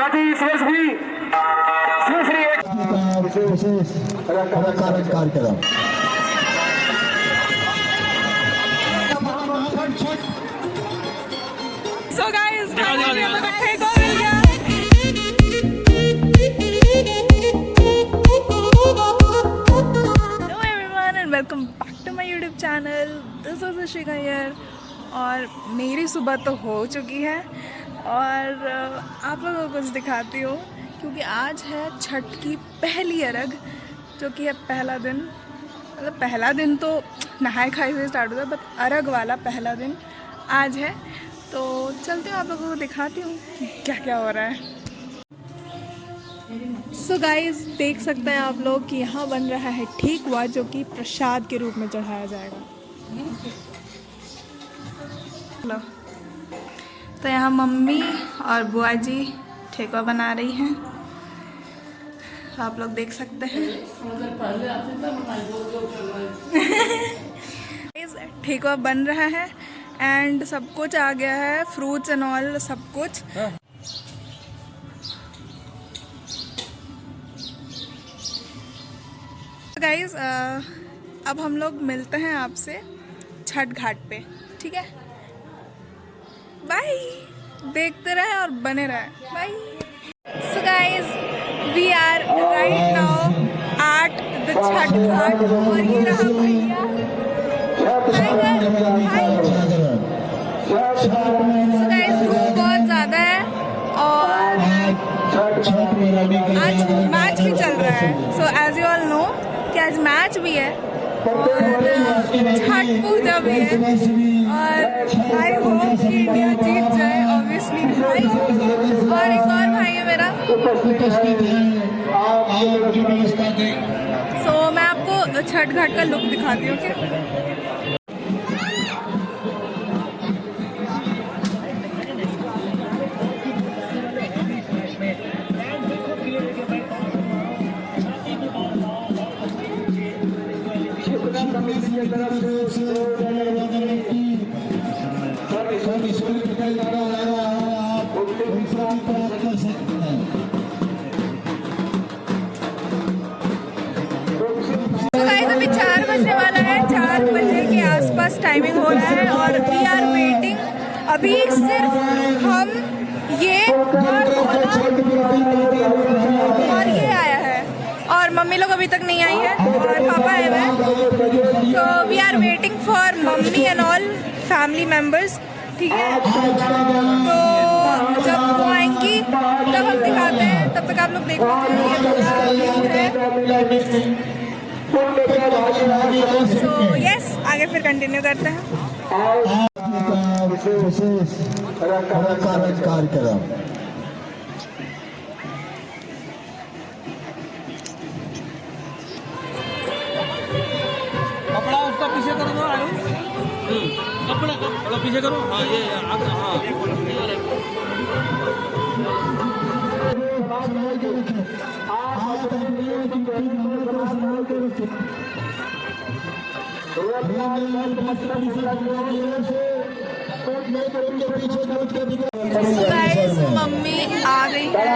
साथ ही इस वर्ष भी श्री विशेष कार्यक्रम So guys, finally हम लोग को ठेका मिल गया। Hello everyone and welcome back to my YouTube channel. This is Ishika here और मेरी सुबह तो हो चुकी है और आप लोगों को कुछ दिखाती हूँ क्योंकि आज है छठ की पहली अर्घ जो कि है पहला दिन। मतलब पहला दिन तो नहाए खाए से स्टार्ट होता है बट अर्घ वाला पहला दिन आज है। तो चलते हैं आप लोगों को दिखाती हूँ कि क्या क्या हो रहा है। सो गाइस देख सकते हैं आप लोग कि यहाँ बन रहा है ठेकुआ जो कि प्रसाद के रूप में चढ़ाया जाएगा। लो तो यहाँ मम्मी और बुआ जी ठेकुआ बना रही हैं, आप लोग देख सकते हैं। ठेकुआ बन रहा है एंड सब कुछ आ गया है, फ्रूट्स एंड ऑल सब कुछ। गाइस अब हम लोग मिलते हैं आपसे छठ घाट पे, ठीक है? बाय, देखते रहे और बने रहे, bye. So guys we are right now at the Chhath ghat और ये रहा भैया। सो गाइस धूप बहुत ज़्यादा है और आज मैच भी चल रहा है। So as you all know कि आज मैच भी है और छठ पूजा भी है और आई होप कि इंडिया जीत जाए ऑब्वियसली भाई। और एक और भाई है मेरा। सो मैं आपको छठ घाट का लुक दिखाती हूँ क्या। अभी 4 बजने वाला है, 4 बजे के आसपास टाइमिंग हो रहा है और वी आर वेटिंग। अभी सिर्फ हम ये और ये आया है और मम्मी लोग अभी तक नहीं आई है और पापा है वह। So we are waiting for मम्मी एंड ऑल फैमिली मेम्बर्स, ठीक है? तो जब वो आएंगी तब हम दिखाते हैं, तब तक आप लोग देख लीजिए है। सो यस आगे फिर कंटिन्यू करते हैं। विशेष कार्यक्रम कपड़ा उसका पीछे करो दो। कपड़ा पीछे करो। हाँ ये आगे। हाँ गाइस मम्मी आ गई है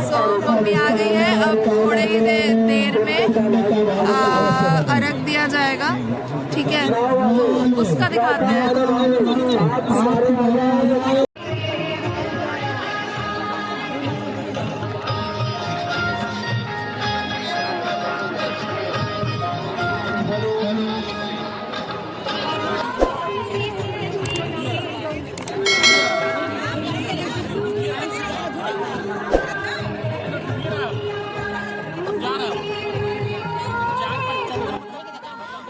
सो मम्मी आ गई है। अब थोड़े ही देर में अर्घ दिया जाएगा, ठीक है? तो उसका दिखाते हैं।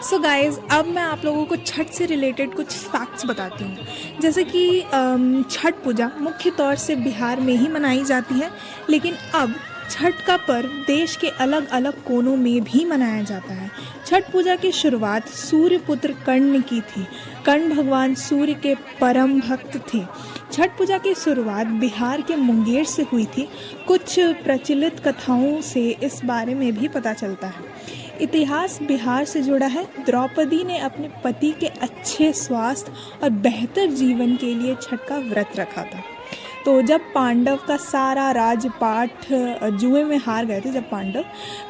सो गाइज़ अब मैं आप लोगों को छठ से रिलेटेड कुछ फैक्ट्स बताती हूँ। जैसे कि छठ पूजा मुख्य तौर से बिहार में ही मनाई जाती है, लेकिन अब छठ का पर्व देश के अलग अलग कोनों में भी मनाया जाता है। छठ पूजा की शुरुआत सूर्य पुत्र कर्ण ने की थी। कर्ण भगवान सूर्य के परम भक्त थे। छठ पूजा की शुरुआत बिहार के मुंगेर से हुई थी। कुछ प्रचलित कथाओं से इस बारे में भी पता चलता है। इतिहास बिहार से जुड़ा है। द्रौपदी ने अपने पति के अच्छे स्वास्थ्य और बेहतर जीवन के लिए छठ का व्रत रखा था। तो जब पांडव का सारा राजपाट जुए में हार गए थे जब पांडव,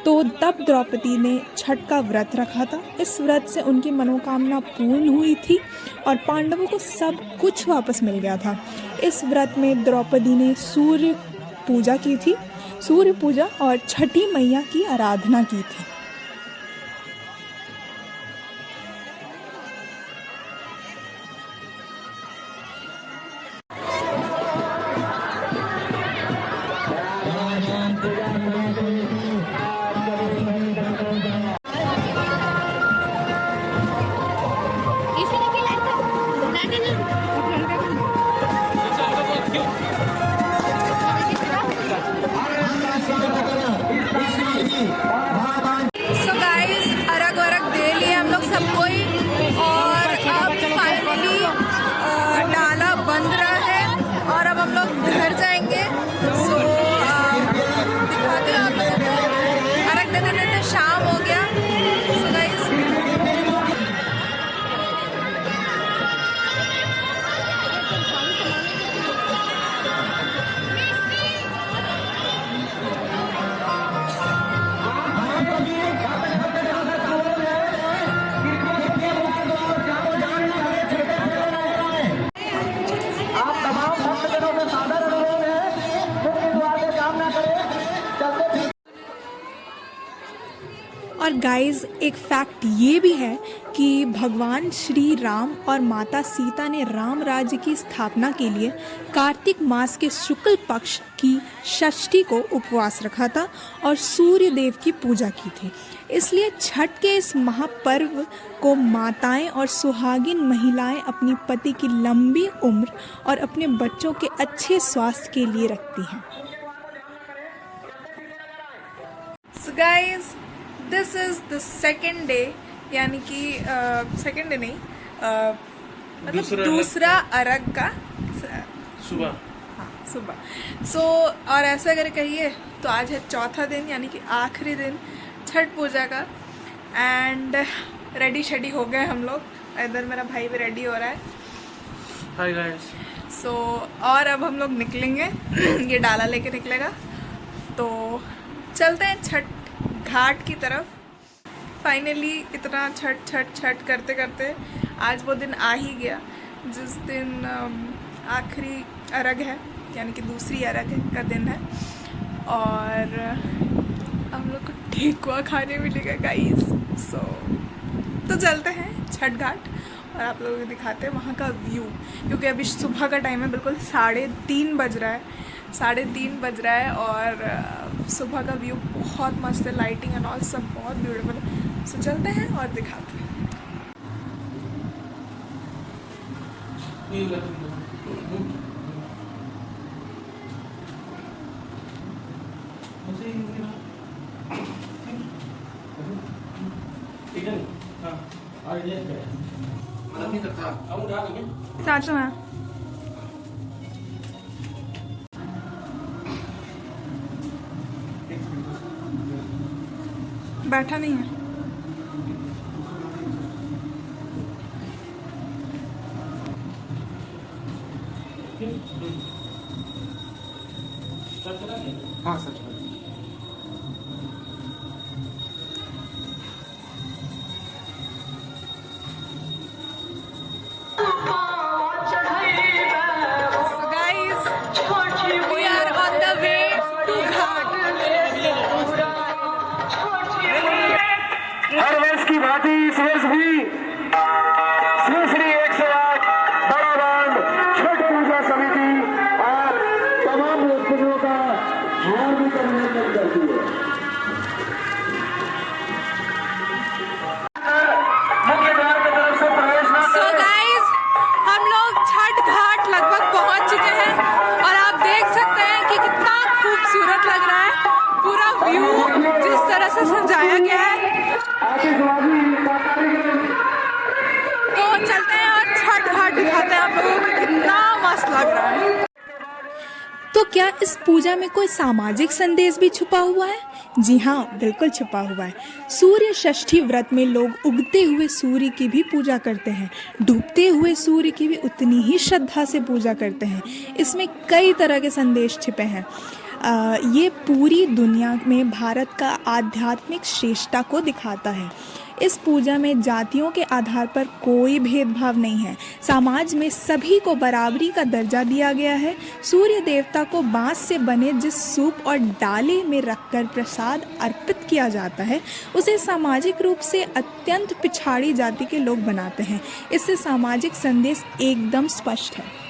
तो तब द्रौपदी ने छठ का व्रत रखा था। इस व्रत से उनकी मनोकामना पूर्ण हुई थी और पांडवों को सब कुछ वापस मिल गया था। इस व्रत में द्रौपदी ने सूर्य पूजा की थी। सूर्य पूजा और छठी मैया की आराधना की थी। सो गाइस, अरग वरग दे लिए हम लोग सबको ही और अब फाइनली डाला बंद रहा है और अब हम लोग घर जाएंगे। सो दिखाते हैं आप लोगों को। अरग देते देते शाम हो गया। सो गाइस, और गाइस, एक फैक्ट ये भी है कि भगवान श्री राम और माता सीता ने राम राज्य की स्थापना के लिए कार्तिक मास के शुक्ल पक्ष की षष्ठी को उपवास रखा था और सूर्य देव की पूजा की थी। इसलिए छठ के इस महापर्व को माताएं और सुहागिन महिलाएं अपनी पति की लंबी उम्र और अपने बच्चों के अच्छे स्वास्थ्य के लिए रखती हैं। So guys, this is the second day, यानी कि सेकेंड डे नहीं, मतलब दूसरा अरग का सुबह। हाँ, सुबह। सो और ऐसा अगर कहिए तो आज है चौथा दिन, यानी कि आखिरी दिन छठ पूजा का। एंड रेडी शेडी हो गए हम लोग। इधर मेरा भाई भी रेडी हो रहा है। Hi guys. सो और अब हम लोग निकलेंगे। ये डाला लेके निकलेगा, तो चलते हैं छठ घाट की तरफ। फाइनली इतना छठ छठ छठ करते करते आज वो दिन आ ही गया जिस दिन आखिरी अरग है, यानी कि दूसरी अरग का दिन है। और हम लोग को ठेकुआ खाने मिलेगा गाइस। सो तो चलते हैं छठ घाट और आप लोगों को दिखाते हैं वहाँ का व्यू, क्योंकि अभी सुबह का टाइम है। बिल्कुल 3:30 बज रहा है। 3:30 बज रहा है और सुबह का व्यू बहुत मस्त है। लाइटिंग एंड ऑल सब बहुत ब्यूटीफुल है। सो चलते हैं और दिखाते हैं। चाचू हैं, बैठा नहीं है। हाँ सच में। आतिशबाजी का कार्यक्रम। तो चलते हैं और छठ घाट दिखाते हैं आप लोगों को, कितना मस्त लग रहा है। तो क्या इस पूजा में कोई सामाजिक संदेश भी छुपा हुआ है? जी हाँ, बिल्कुल छुपा हुआ है। सूर्य षष्ठी व्रत में लोग उगते हुए सूर्य की भी पूजा करते हैं, डूबते हुए सूर्य की भी उतनी ही श्रद्धा से पूजा करते हैं। इसमें कई तरह के संदेश छिपे हैं। ये पूरी दुनिया में भारत का आध्यात्मिक श्रेष्ठता को दिखाता है। इस पूजा में जातियों के आधार पर कोई भेदभाव नहीं है। समाज में सभी को बराबरी का दर्जा दिया गया है। सूर्य देवता को बांस से बने जिस सूप और डाले में रखकर प्रसाद अर्पित किया जाता है, उसे सामाजिक रूप से अत्यंत पिछाड़ी जाति के लोग बनाते हैं। इससे सामाजिक संदेश एकदम स्पष्ट है।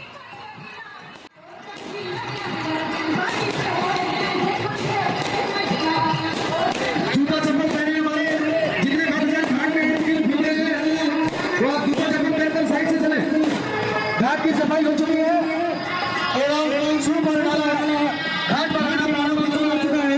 घाट की सफाई हो चुकी है एवं सूप और डाला घाट पर आना प्रारंभ हो चुका है।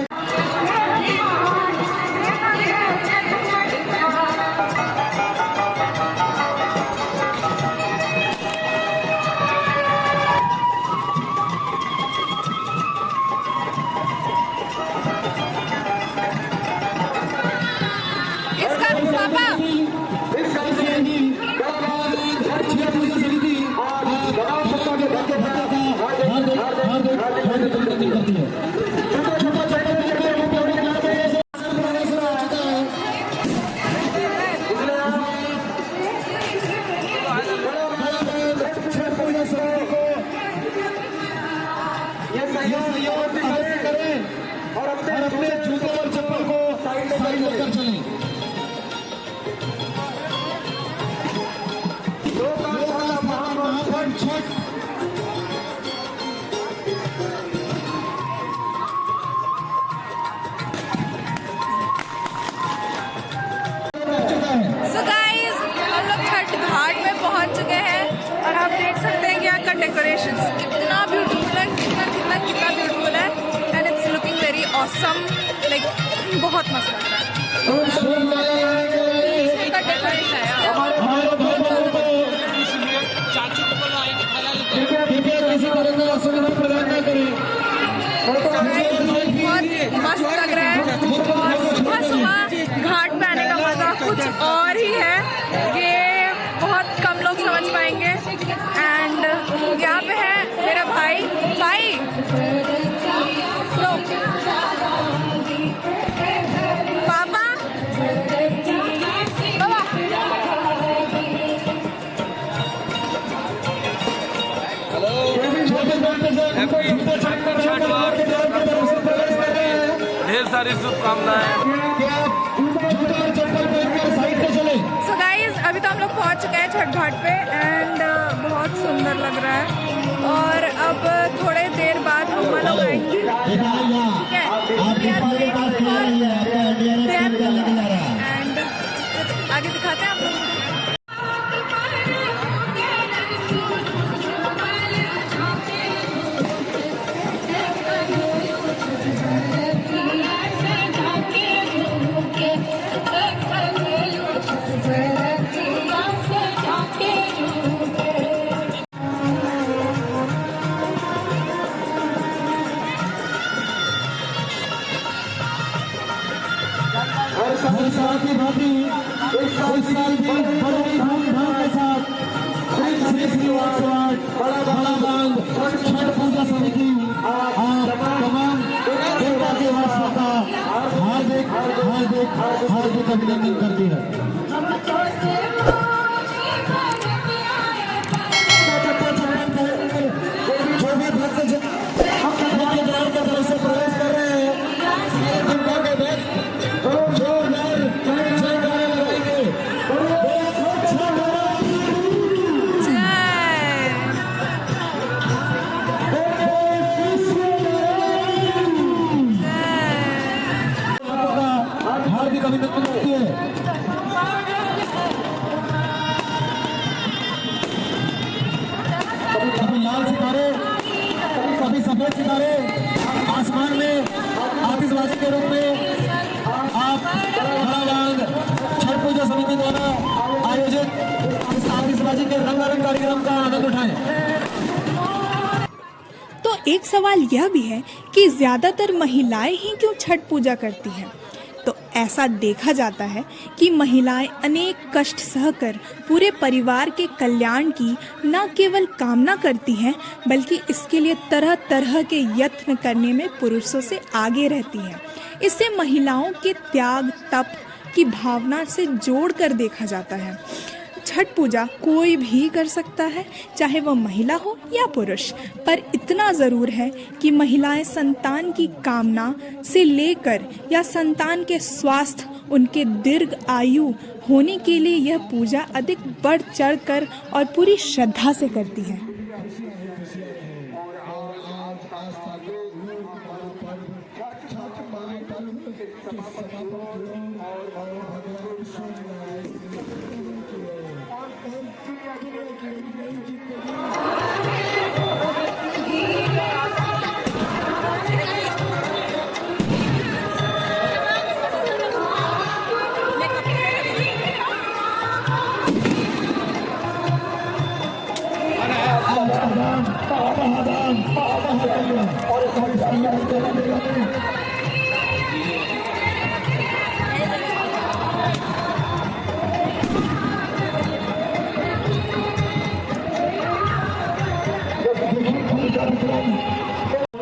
और अपने जूते और चप्पल को साइड लेकर चलें। महापर्व छठ So guys, हम लोग छठ घाट में पहुंच चुके हैं और आप देख सकते हैं कि यहाँ का डेकोरेशन कितना ब्यूटीफुल है, कितना ब्यूटीफुल है and it's looking very awesome, like बहुत मस्त लग रहा है। इसका डेकोरेशन है चाचू को बोलो आएंगे खाना लेते हैं। बहुत मस्त लग रहा है और सुबह सुबह घाट पे आने का मजा कुछ और ही है। ये बहुत कम लोग समझ पाएंगे एंड यहाँ पे है मेरा भाई पापा ढेर सारी शुभकामनाएं। सो गाइस, अभी तो हम लोग पहुंच चुके हैं छठ घाट पे एंड बहुत सुंदर लग रहा है और अब थोड़े देर बाद हम लोग आएंगे, ठीक है, एंड आगे दिखाते हैं आप लोग। हर साल की भांति इस साल भी बड़ी धूमधाम के साथ श्री श्रीनिवास बड़ा बांध छठ पूजा समिति आप तमाम देवता के वास्तव का हार्दिक अभिनंदन करती है। जो भी भक्त मुख्य द्वार की तरफ से प्रवेश कर रहे हैं, जिनका के भक्त जोरदार जयकारे लगाएंगे। हार्दिक अभिनंदन करती है। कभी लाल सितारे, कभी सफेद सितारे आसमान में आतिशबाजी के रूप में आप बड़ा बांध कार्यक्रम का आनंद उठाएं। तो एक सवाल यह भी है कि ज़्यादातर महिलाएं ही क्यों छठ पूजा करती हैं। तो ऐसा देखा जाता है कि महिलाएं अनेक कष्ट सहकर पूरे परिवार के कल्याण की न केवल कामना करती हैं, बल्कि इसके लिए तरह तरह के यत्न करने में पुरुषों से आगे रहती हैं। इससे महिलाओं के त्याग तप की भावना से जोड़कर देखा जाता है। छठ पूजा कोई भी कर सकता है, चाहे वह महिला हो या पुरुष, पर इतना ज़रूर है कि महिलाएं संतान की कामना से लेकर या संतान के स्वास्थ्य, उनके दीर्घ आयु होने के लिए यह पूजा अधिक बढ़ चढ़ कर और पूरी श्रद्धा से करती हैं।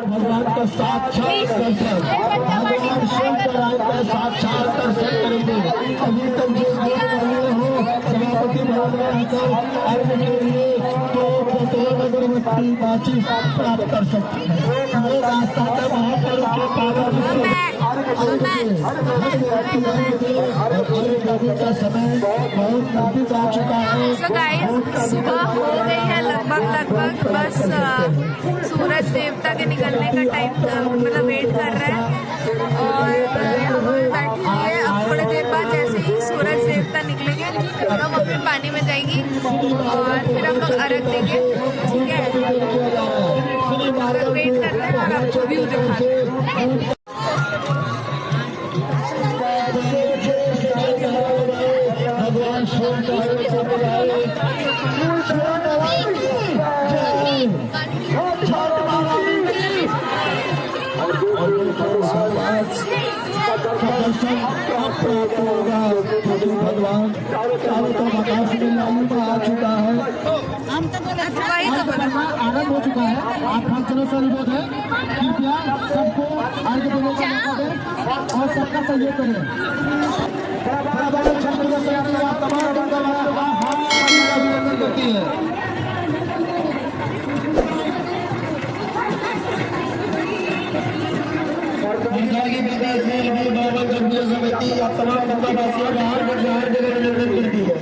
भगवान का साक्षात दर्शन, भगवान शंकर का साक्षात दर्शन करेंगे। अभी तक जो हो सभापति भवन में आकर अर्घ के लिए तो अगरबत्ती माचिस प्राप्त कर सकते हैं। वो रास्ता है वहाँ पर उनके पावन का समय बहुत नजदीक आ चुका है। So guys, सुबह हो गई है लगभग बस सूरज देवता के निकलने का टाइम मतलब वेट कर रहा है और यहाँ पर बैठी हुई है। अब थोड़ी देर बाद जैसे ही सूरज देवता निकलेंगे हम अपने पानी में जाएंगी और फिर हम लोग अर्घ देंगे। ठीक है, तो वेट करते हैं और आपको व्यू दिखाते हैं। भगवान भगवान चारों तरफ आकाश में लालू में आ चुका है। आनंद हो चुका है। आप चलो सहयोग है, कृपया सबको अर्घ देने का मौका दें और सबका सहयोग करें। तमाम अभिनंदन करती है। समिति या तमाम बंगावासियों का हर जगह अभिनंदन करती है।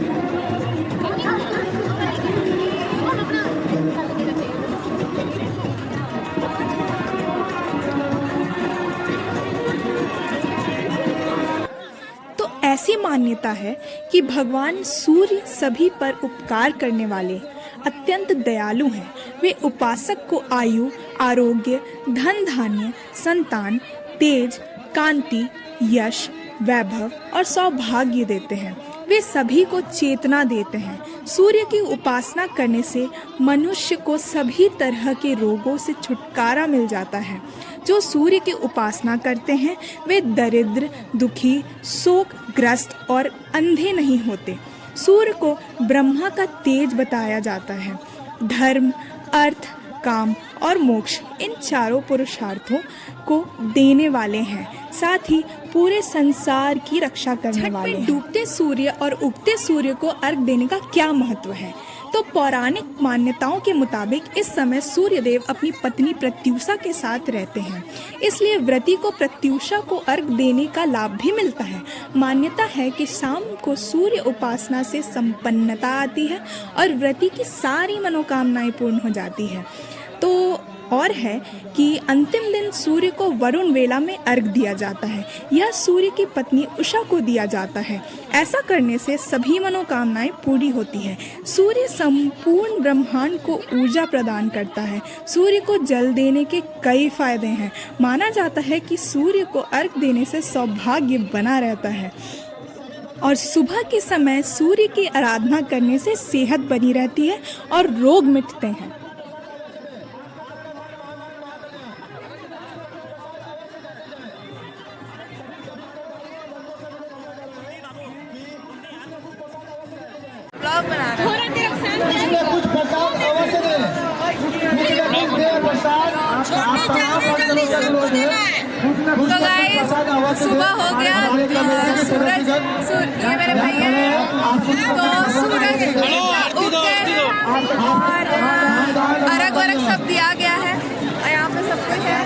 तो ऐसी मान्यता है कि भगवान सूर्य सभी पर उपकार करने वाले अत्यंत दयालु हैं। वे उपासक को आयु, आरोग्य, धन धान्य, संतान, तेज, कांति, यश, वैभव और सौभाग्य देते हैं। वे सभी को चेतना देते हैं। सूर्य की उपासना करने से मनुष्य को सभी तरह के रोगों से छुटकारा मिल जाता है। जो सूर्य की उपासना करते हैं वे दरिद्र, दुखी, शोकग्रस्त और अंधे नहीं होते। सूर्य को ब्रह्मा का तेज बताया जाता है। धर्म, अर्थ, काम और मोक्ष इन चारों पुरुषार्थों को देने वाले हैं, साथ ही पूरे संसार की रक्षा करने वाले हैं। डूबते सूर्य और उगते सूर्य को अर्घ देने का क्या महत्व है? तो पौराणिक मान्यताओं के मुताबिक इस समय सूर्यदेव अपनी पत्नी प्रत्यूषा के साथ रहते हैं, इसलिए व्रती को प्रत्यूषा को अर्घ देने का लाभ भी मिलता है। मान्यता है कि शाम को सूर्य उपासना से संपन्नता आती है और व्रती की सारी मनोकामनाएं पूर्ण हो जाती है। तो और है कि अंतिम दिन सूर्य को वरुण वेला में अर्घ दिया जाता है। यह सूर्य की पत्नी उषा को दिया जाता है। ऐसा करने से सभी मनोकामनाएं पूरी होती है। सूर्य संपूर्ण ब्रह्मांड को ऊर्जा प्रदान करता है। सूर्य को जल देने के कई फायदे हैं। माना जाता है कि सूर्य को अर्घ देने से सौभाग्य बना रहता है। और सुबह के समय सूर्य की आराधना करने से सेहत बनी रहती है और रोग मिटते हैं। ब्लॉग बना रहा हूँ। कुछ प्रसाद अवश्य दें। तो गाइस सुबह हो गया, सूरज ये मेरे भैया हैं, तो सूरज उग गए और अर्घ वर्घ सब दिया गया है और यहाँ पे सब कुछ है।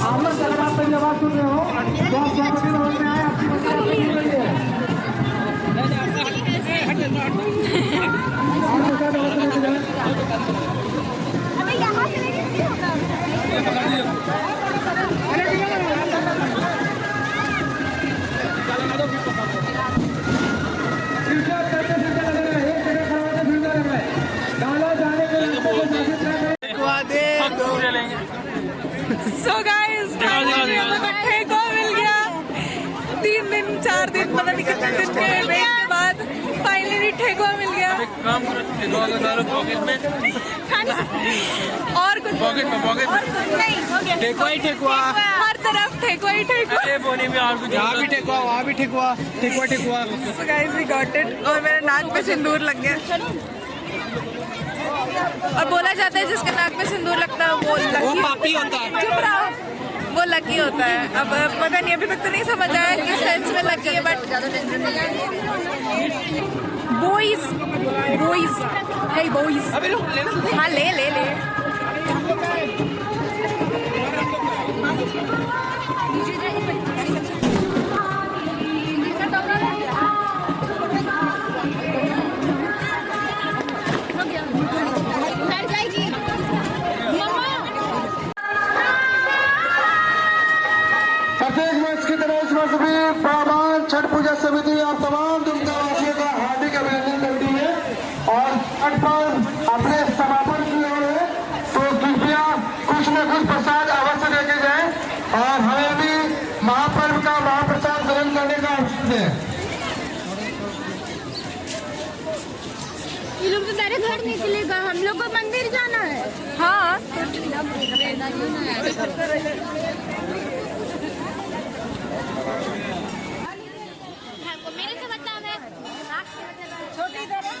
आप लोग सलाम पे जवाब सुन रहे हो, तो आप स्वागत में आए, आपकी मदद के लिए। So guys, finally हमें ठेकुआ मिल गया। 3 दिन 4 दिन पता नहीं कितने दिन के वेट के बाद फाइनली ठेकुआ मिल गया। काम करो, ठेकुआ का डालो पॉकेट में। और कुछ पॉकेट में नहीं, हो गया। ठेकुआ ही ठेकुआ, हर तरफ ठेकुआ ही ठेकुआ। अरे बोने में और कुछ, यहाँ भी ठेकुआ, वहाँ भी ठेकुआ, ठेकुआ ठेकुआ। So guys, we got it और मेरे नाक पे सिंदूर लग गया। और बोला जाता है जिसके नाक पे सिंदूर लगता है वो लकी पापी होता है। चुप रहो, वो लकी होता है। अब पता नहीं, अभी तक तो नहीं समझ आया किस सेंस में लकी है, but boys boys hey boys. अबे लो, लेना। हाँ ले ले ले। प्रत्येक वर्ष की तरह इस वर्ष भी प्रावान छठ पूजा समिति और तमाम दुमकावासियों का हार्दिक अभिनंदन करती है और छठ पर अपने समापन की ओर है, तो कृपया कुछ न कुछ प्रसाद अवश्य लेके जाएं और हमें भी महापर्व का महाप्रसाद ग्रहण करने का अवसर दें। ये लोग तो डायरेक्ट घर निकलेगा, हम लोग को मंदिर जाना है। हाँ मेरे से मतलब है छोटी तरह।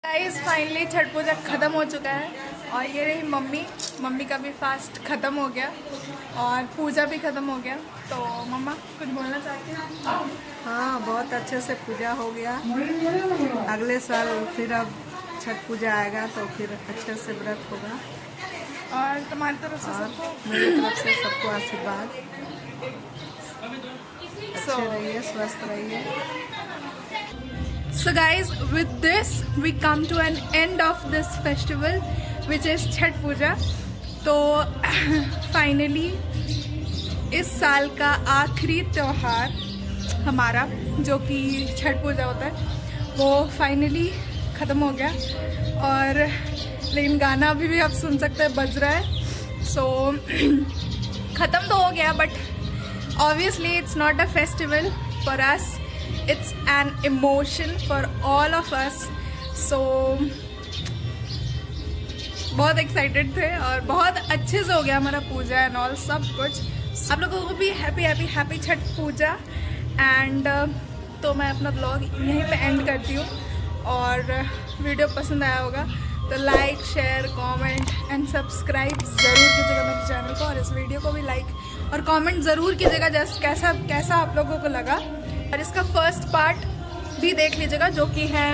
गाइस फाइनली छठ पूजा ख़त्म हो चुका है और ये रही मम्मी का भी फास्ट ख़त्म हो गया और पूजा भी ख़त्म हो गया। तो मम्मा कुछ बोलना चाहती हैं? हाँ, बहुत अच्छे से पूजा हो गया। अगले साल फिर अब छठ पूजा आएगा तो फिर अच्छे से व्रत होगा। और तुम्हारी तरफ से सबको मेरी तरफ से सबको आशीर्वाद। अच्छे रहिए, स्वस्थ रहिए। So guys, with this we come to an end of this festival which is Chhath पूजा। तो फाइनली इस साल का आखिरी त्यौहार हमारा जो कि छठ पूजा होता है वो फाइनली ख़त्म हो गया। और लेकिन गाना अभी भी आप सुन सकते हैं, बज रहा है। सो ख़त्म तो हो गया but obviously it's not a festival for us, it's an emotion for all of us। so बहुत एक्साइटेड थे और बहुत अच्छे से हो गया हमारा पूजा एंड ऑल सब कुछ। आप लोगों को भी हैप्पी छठ पूजा। एंड तो मैं अपना ब्लॉग यहीं पे एंड करती हूँ और वीडियो पसंद आया होगा तो like share comment and subscribe ज़रूर कीजिएगा मेरे चैनल को और इस वीडियो को भी लाइक और कमेंट ज़रूर कीजिएगा जस्ट कैसा आप लोगों को लगा। और इसका फर्स्ट पार्ट भी देख लीजिएगा जो कि है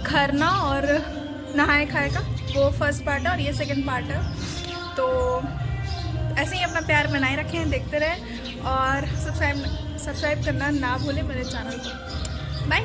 खरना और नहाए खाए का, वो फर्स्ट पार्ट है और ये सेकंड पार्ट है। तो ऐसे ही अपना प्यार बनाए रखें, देखते रहें और सब्सक्राइब करना ना भूलें मेरे चैनल को। बाय।